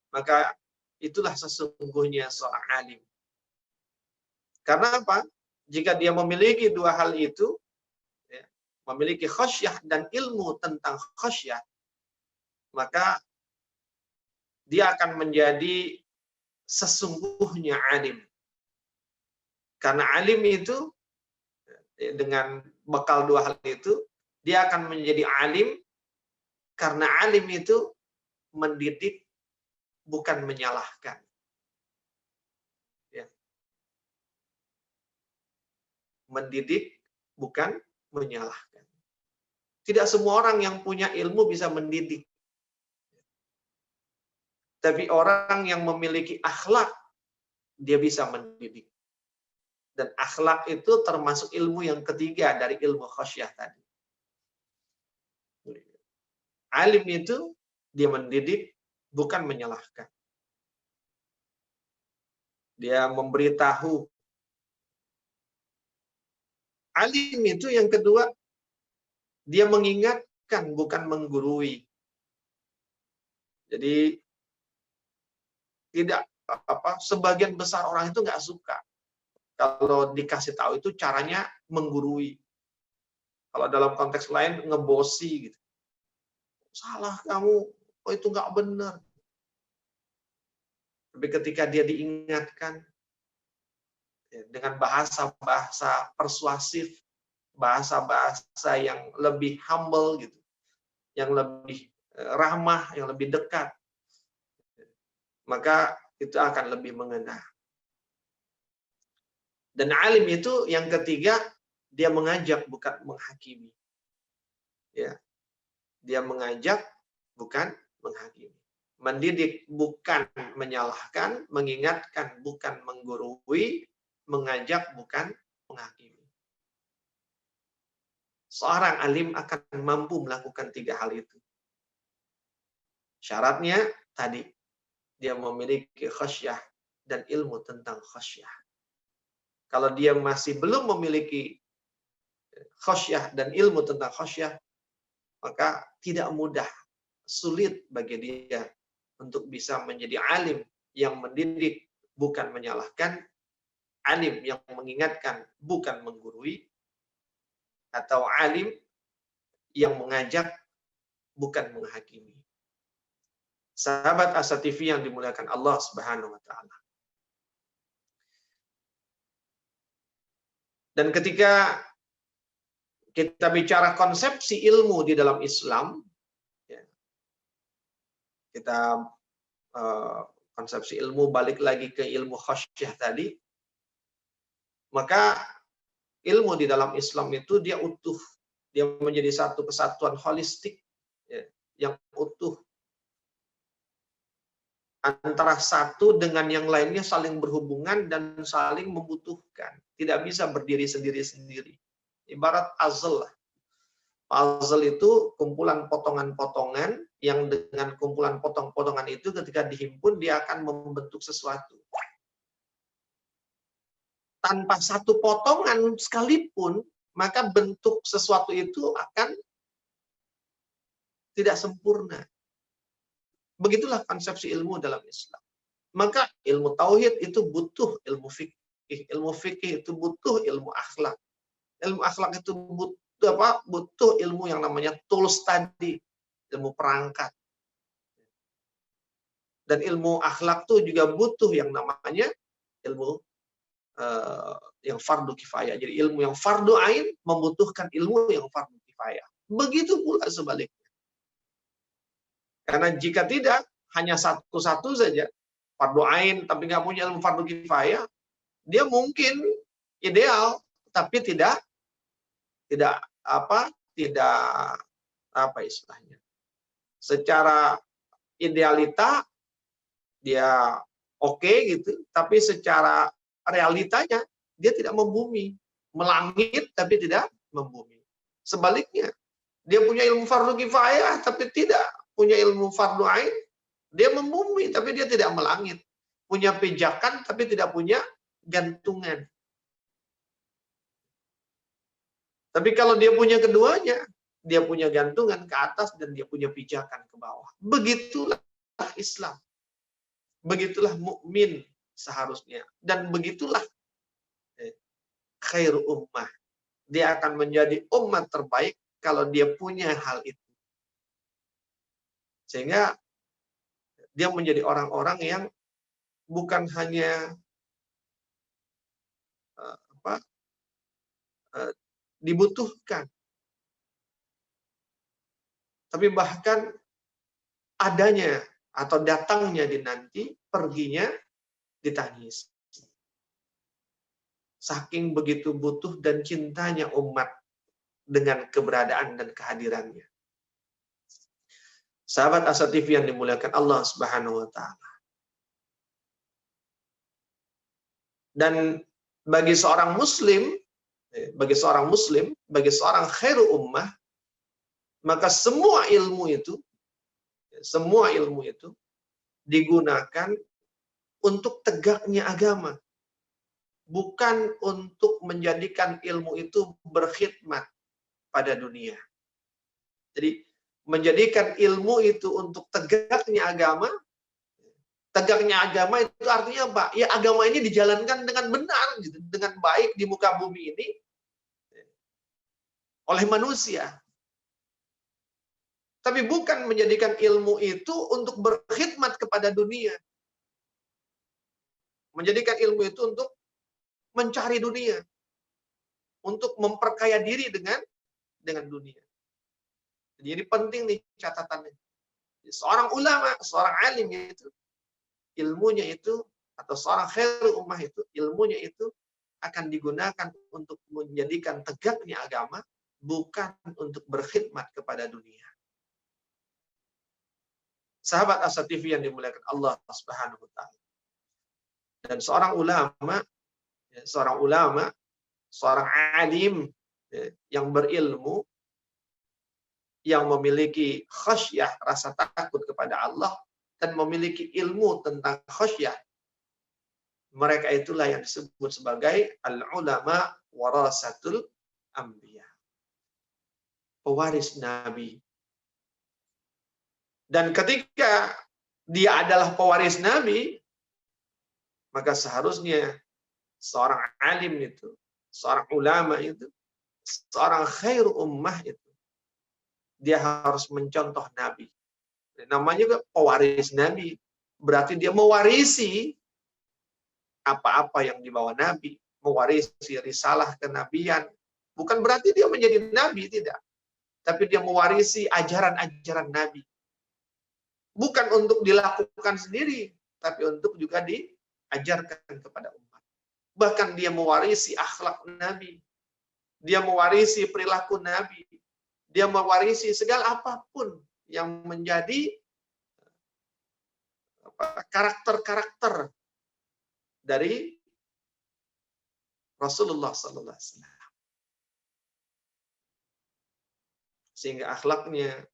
Maka itulah sesungguhnya seorang alim. Karena apa? Jika dia memiliki dua hal itu, memiliki khasyah dan ilmu tentang khasyah, maka dia akan menjadi sesungguhnya alim. Karena alim itu, dengan bekal dua hal itu, dia akan menjadi alim, karena alim itu mendidik, bukan menyalahkan. Ya. Mendidik, bukan menyalahkan. Tidak semua orang yang punya ilmu bisa mendidik. Tapi orang yang memiliki akhlak, dia bisa mendidik. Dan akhlak itu termasuk ilmu yang ketiga dari ilmu khasyah tadi. Alim itu dia mendidik, bukan menyalahkan. Dia memberitahu. Alim itu yang kedua, dia mengingatkan, bukan menggurui. Jadi tidak sebagian besar orang itu nggak suka kalau dikasih tahu itu caranya menggurui. Kalau dalam konteks lain ngebosi gitu. Salah kamu, oh itu nggak benar. Tapi ketika dia diingatkan dengan bahasa-bahasa persuasif, bahasa-bahasa yang lebih humble gitu, yang lebih ramah, yang lebih dekat, maka itu akan lebih mengena. Dan alim itu yang ketiga, dia mengajak, bukan menghakimi. Ya. Dia mengajak, bukan menghakimi. Mendidik, bukan menyalahkan. Mengingatkan, bukan menggurui. Mengajak, bukan menghakimi. Seorang alim akan mampu melakukan 3 hal itu. Syaratnya tadi, dia memiliki khasyah dan ilmu tentang khasyah. Kalau dia masih belum memiliki khasyah dan ilmu tentang khasyah, maka tidak mudah, sulit bagi dia untuk bisa menjadi alim yang mendidik, bukan menyalahkan, alim yang mengingatkan, bukan menggurui, atau alim yang mengajak, bukan menghakimi. Sahabat Asa TV yang dimuliakan Allah Subhanahu wa taala. Dan ketika kita bicara konsepsi ilmu di dalam Islam, ya, kita konsepsi ilmu balik lagi ke ilmu khasyah tadi, maka ilmu di dalam Islam itu dia utuh, dia menjadi satu kesatuan holistik, ya, yang utuh, antara satu dengan yang lainnya saling berhubungan dan saling membutuhkan, tidak bisa berdiri sendiri-sendiri. Ibarat puzzle lah. Puzzle itu kumpulan potongan-potongan yang dengan kumpulan potong-potongan itu ketika dihimpun dia akan membentuk sesuatu. Tanpa satu potongan sekalipun, maka bentuk sesuatu itu akan tidak sempurna. Begitulah konsepsi ilmu dalam Islam. Maka ilmu tauhid itu butuh ilmu fikih itu butuh ilmu akhlak. Ilmu akhlak itu butuh ilmu yang namanya tools tadi, ilmu perangkat. Dan ilmu akhlak itu juga butuh yang namanya ilmu yang fardu kifayah. Jadi ilmu yang fardu ain membutuhkan ilmu yang fardu kifayah. Begitu pula sebaliknya. Karena jika tidak, hanya satu-satu saja, fardu ain tapi nggak punya ilmu fardu kifayah, dia mungkin ideal, tapi tidak apa istilahnya. Secara idealita dia oke gitu, tapi secara realitanya dia tidak membumi, melangit tapi tidak membumi. Sebaliknya, dia punya ilmu fardu kifayah tapi tidak punya ilmu fardu ain, dia membumi tapi dia tidak melangit. Punya pijakan tapi tidak punya gantungan. Tapi kalau dia punya keduanya, dia punya gantungan ke atas dan dia punya pijakan ke bawah. Begitulah Islam. Begitulah mukmin seharusnya. Dan begitulah khair ummah. Dia akan menjadi umat terbaik kalau dia punya hal itu. Sehingga dia menjadi orang-orang yang bukan hanya dibutuhkan, tapi bahkan adanya atau datangnya dinanti, perginya ditangis. Saking begitu butuh dan cintanya umat dengan keberadaan dan kehadirannya. Sahabat Asa TV yang dimuliakan Allah Subhanahu wa taala. Dan bagi seorang muslim, bagi seorang khairu ummah, maka semua ilmu itu digunakan untuk tegaknya agama, bukan untuk menjadikan ilmu itu berkhidmat pada dunia. Jadi menjadikan ilmu itu untuk tegaknya agama itu artinya apa? Ya agama ini dijalankan dengan benar, gitu, dengan baik di muka bumi ini oleh manusia. Tapi bukan menjadikan ilmu itu untuk berkhidmat kepada dunia. Menjadikan ilmu itu untuk mencari dunia. Untuk memperkaya diri dengan dunia. Jadi penting nih catatannya. Seorang ulama, seorang alim itu, ilmunya itu, atau seorang khairul ummah itu, ilmunya itu akan digunakan untuk menjadikan tegaknya agama, bukan untuk berkhidmat kepada dunia. Sahabat Asa TV yang dimuliakan Allah Subhanahu wa taala. Dan seorang ulama, seorang alim yang berilmu, yang memiliki khasyah, rasa takut kepada Allah, dan memiliki ilmu tentang khasyah, mereka itulah yang disebut sebagai al-ulama warasatul anbiya. pewaris Nabi. Dan ketika dia adalah pewaris Nabi, maka seharusnya seorang alim itu, seorang ulama itu, seorang khair ummah itu, dia harus mencontoh Nabi. Namanya juga pewaris Nabi. Berarti dia mewarisi apa-apa yang dibawa Nabi, mewarisi risalah kenabian. Bukan berarti dia menjadi Nabi, tidak. Tapi dia mewarisi ajaran-ajaran Nabi. Bukan untuk dilakukan sendiri, tapi untuk juga diajarkan kepada umat. Bahkan dia mewarisi akhlak Nabi. Dia mewarisi perilaku Nabi. Dia mewarisi segala apapun yang menjadi karakter-karakter dari Rasulullah sallallahu alaihi wasallam. Sehingga akhlaknya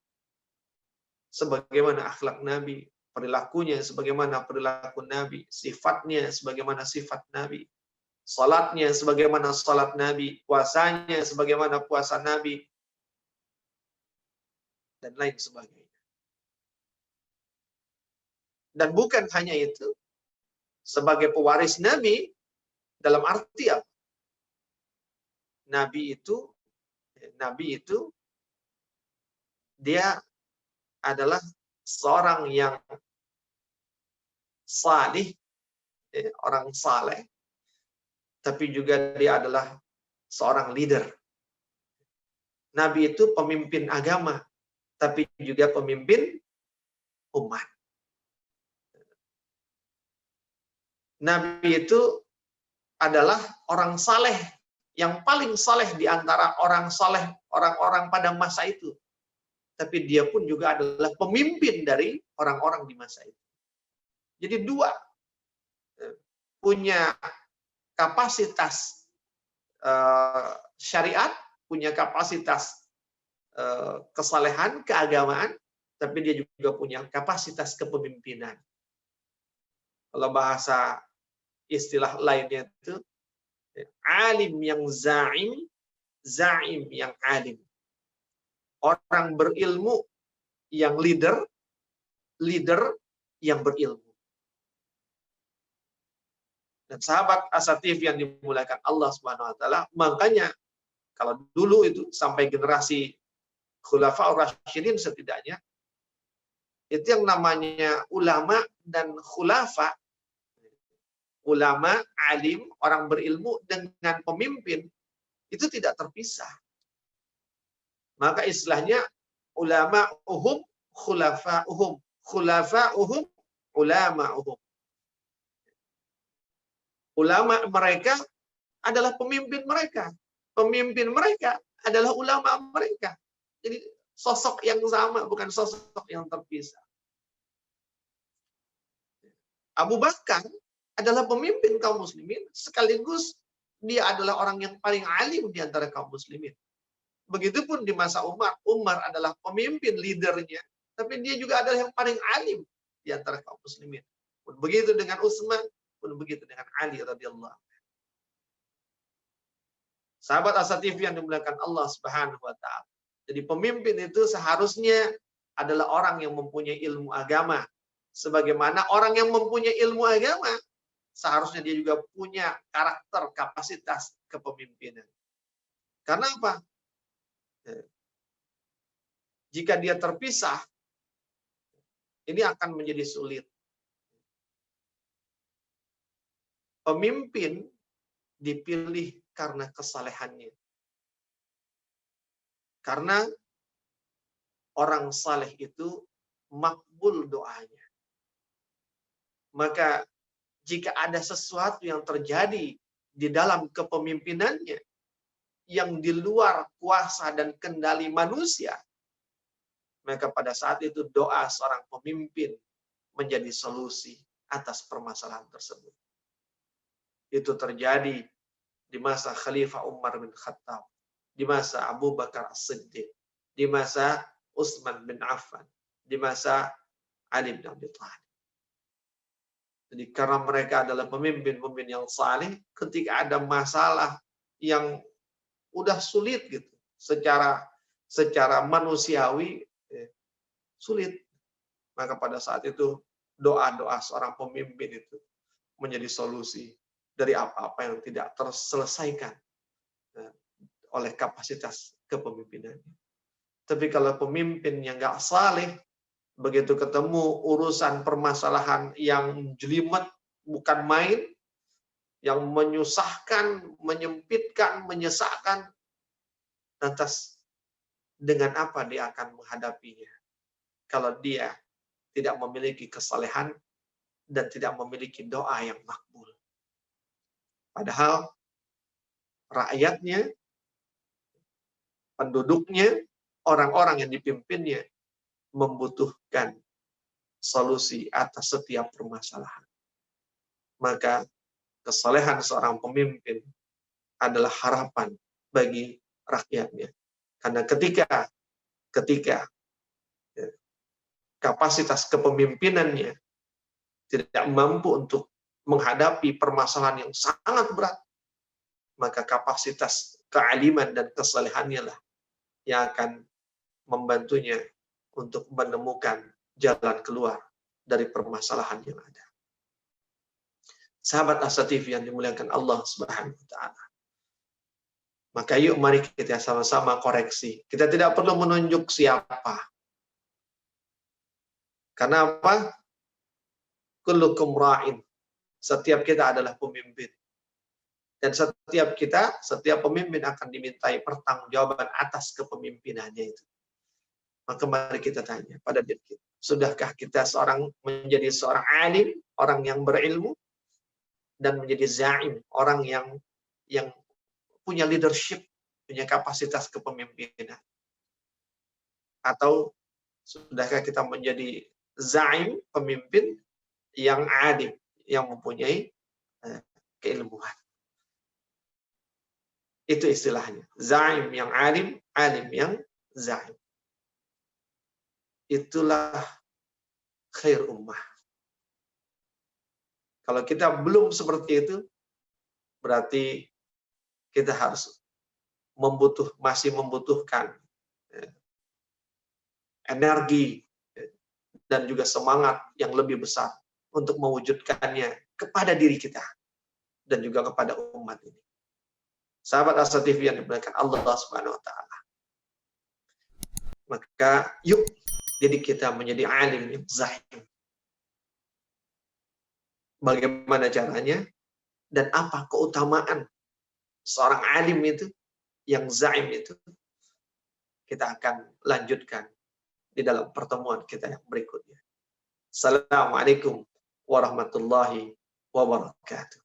sebagaimana akhlak Nabi, perilakunya sebagaimana perilaku Nabi, sifatnya sebagaimana sifat Nabi, salatnya sebagaimana salat Nabi, puasanya sebagaimana puasa Nabi, dan lain sebagainya. Dan bukan hanya itu, sebagai pewaris Nabi, dalam arti apa? Nabi itu dia adalah seorang yang salih, orang saleh, tapi juga dia adalah seorang leader. Nabi itu pemimpin agama, tapi juga pemimpin umat. Nabi itu adalah orang saleh, yang paling saleh di antara orang saleh, orang-orang pada masa itu. Tapi dia pun juga adalah pemimpin dari orang-orang di masa itu. Jadi dua, punya kapasitas syariat, punya kapasitas kesalehan, keagamaan, tapi dia juga punya kapasitas kepemimpinan. Kalau bahasa istilah lainnya itu alim yang zaim, zaim yang alim. Orang berilmu yang leader, leader yang berilmu. Dan sahabat Asatif yang dimuliakan Allah Subhanahu wa taala, makanya kalau dulu itu sampai generasi Khulafaur Rasyidin setidaknya, itu yang namanya ulama dan khulafa, ulama, alim, orang berilmu dengan pemimpin, itu tidak terpisah. Maka istilahnya ulama uhum, khulafa uhum, khulafa uhum, ulama uhum. Ulama mereka adalah pemimpin mereka. Pemimpin mereka adalah ulama mereka. Jadi sosok yang sama, bukan sosok yang terpisah. Abu Bakar adalah pemimpin kaum muslimin, sekaligus dia adalah orang yang paling alim di antara kaum muslimin. Begitupun di masa Umar, Umar adalah pemimpin, leadernya, tapi dia juga adalah yang paling alim di antara kaum muslimin. Pun begitu dengan Utsman, pun begitu dengan Ali radhiyallahu anhu. Sahabat Asatif yang dimuliakan Allah Subhanahu wa taala. Jadi pemimpin itu seharusnya adalah orang yang mempunyai ilmu agama. Sebagaimana orang yang mempunyai ilmu agama, seharusnya dia juga punya karakter, kapasitas kepemimpinan. Karena apa? Jika dia terpisah, ini akan menjadi sulit. Pemimpin dipilih karena kesalehannya. Karena orang saleh itu makbul doanya. Maka jika ada sesuatu yang terjadi di dalam kepemimpinannya yang di luar kuasa dan kendali manusia, maka pada saat itu doa seorang pemimpin menjadi solusi atas permasalahan tersebut. Itu terjadi di masa Khalifah Umar bin Khattab, di masa Abu Bakar As-Siddiq, di masa Utsman bin Affan, di masa Ali bin Abi Thalib. Jadi karena mereka adalah pemimpin-pemimpin yang saleh, ketika ada masalah yang udah sulit gitu, secara secara manusiawi sulit. Maka pada saat itu doa-doa seorang pemimpin itu menjadi solusi dari apa-apa yang tidak terselesaikan oleh kapasitas kepemimpinannya. Tapi kalau pemimpin yang nggak saleh, begitu ketemu urusan permasalahan yang jelimet, bukan main, yang menyusahkan, menyempitkan, menyesakkan, lantas dengan apa dia akan menghadapinya? Kalau dia tidak memiliki kesalehan dan tidak memiliki doa yang makbul. Padahal rakyatnya, penduduknya, orang-orang yang dipimpinnya membutuhkan solusi atas setiap permasalahan. Maka kesalehan seorang pemimpin adalah harapan bagi rakyatnya. Karena ketika kapasitas kepemimpinannya tidak mampu untuk menghadapi permasalahan yang sangat berat, maka kapasitas kealiman dan kesalehannya lah yang akan membantunya untuk menemukan jalan keluar dari permasalahan yang ada. Sahabat Asa TV yang dimuliakan Allah Subhanahu wa taala. Maka yuk mari kita sama-sama koreksi. Kita tidak perlu menunjuk siapa. Karena apa? Kullukum ra'in. Setiap kita adalah pemimpin. Dan setiap pemimpin akan dimintai pertanggungjawaban atas kepemimpinannya itu. Maka mari kita tanya pada diri kita. Sudahkah kita menjadi seorang alim, orang yang berilmu, dan menjadi zaim, orang yang punya leadership, punya kapasitas kepemimpinan? Atau sudahkah kita menjadi zaim, pemimpin yang alim, yang mempunyai keilmuan? Itu istilahnya. Zaim yang alim, alim yang zaim. Itulah khair ummah. Kalau kita belum seperti itu, berarti kita harus masih membutuhkan energi dan juga semangat yang lebih besar untuk mewujudkannya kepada diri kita dan juga kepada umat ini. Sahabat Asa TV yang dimuliakan Allah Subhanahu wa taala. Maka yuk jadi kita menjadi alim yang zaim. Bagaimana caranya dan apa keutamaan seorang alim itu yang zaim itu? Kita akan lanjutkan di dalam pertemuan kita yang berikutnya. Assalamualaikum warahmatullahi wabarakatuh.